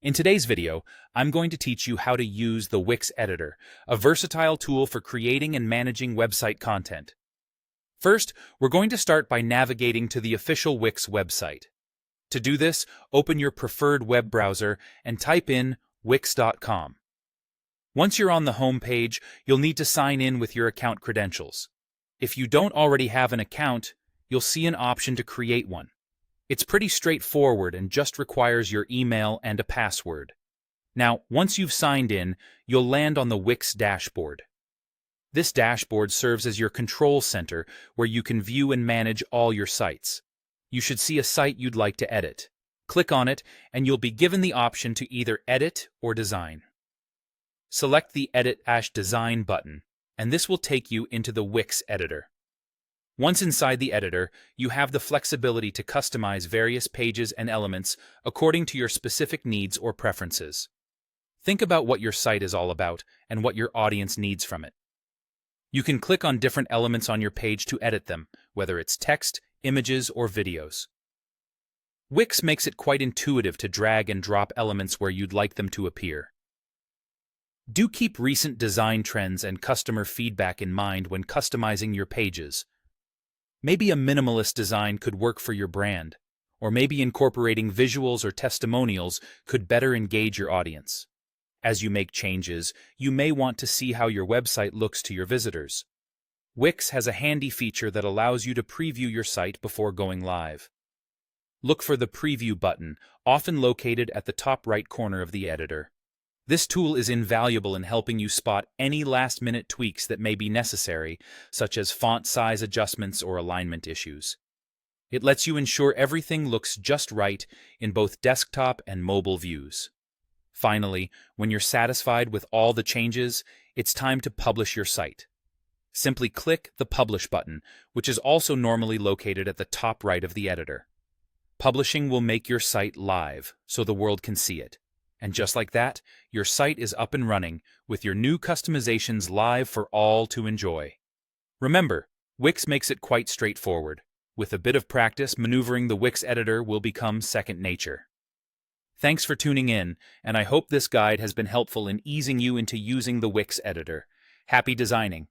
In today's video, I'm going to teach you how to use the Wix Editor, a versatile tool for creating and managing website content. First, we're going to start by navigating to the official Wix website. To do this, open your preferred web browser and type in wix.com. Once you're on the home page, you'll need to sign in with your account credentials. If you don't already have an account, you'll see an option to create one. It's pretty straightforward and just requires your email and a password. Now, once you've signed in, you'll land on the Wix dashboard. This dashboard serves as your control center where you can view and manage all your sites. You should see a site you'd like to edit. Click on it, and you'll be given the option to either edit or design. Select the Edit-Design button, and this will take you into the Wix editor. Once inside the editor, you have the flexibility to customize various pages and elements according to your specific needs or preferences. Think about what your site is all about and what your audience needs from it. You can click on different elements on your page to edit them, whether it's text, images, or videos. Wix makes it quite intuitive to drag and drop elements where you'd like them to appear. Do keep recent design trends and customer feedback in mind when customizing your pages. Maybe a minimalist design could work for your brand, or maybe incorporating visuals or testimonials could better engage your audience. As you make changes, you may want to see how your website looks to your visitors. Wix has a handy feature that allows you to preview your site before going live. Look for the Preview button, often located at the top right corner of the editor. This tool is invaluable in helping you spot any last-minute tweaks that may be necessary, such as font size adjustments or alignment issues. It lets you ensure everything looks just right in both desktop and mobile views. Finally, when you're satisfied with all the changes, it's time to publish your site. Simply click the Publish button, which is also normally located at the top right of the editor. Publishing will make your site live, so the world can see it. And just like that, your site is up and running, with your new customizations live for all to enjoy. Remember, Wix makes it quite straightforward. With a bit of practice, maneuvering the Wix editor will become second nature. Thanks for tuning in, and I hope this guide has been helpful in easing you into using the Wix editor. Happy designing!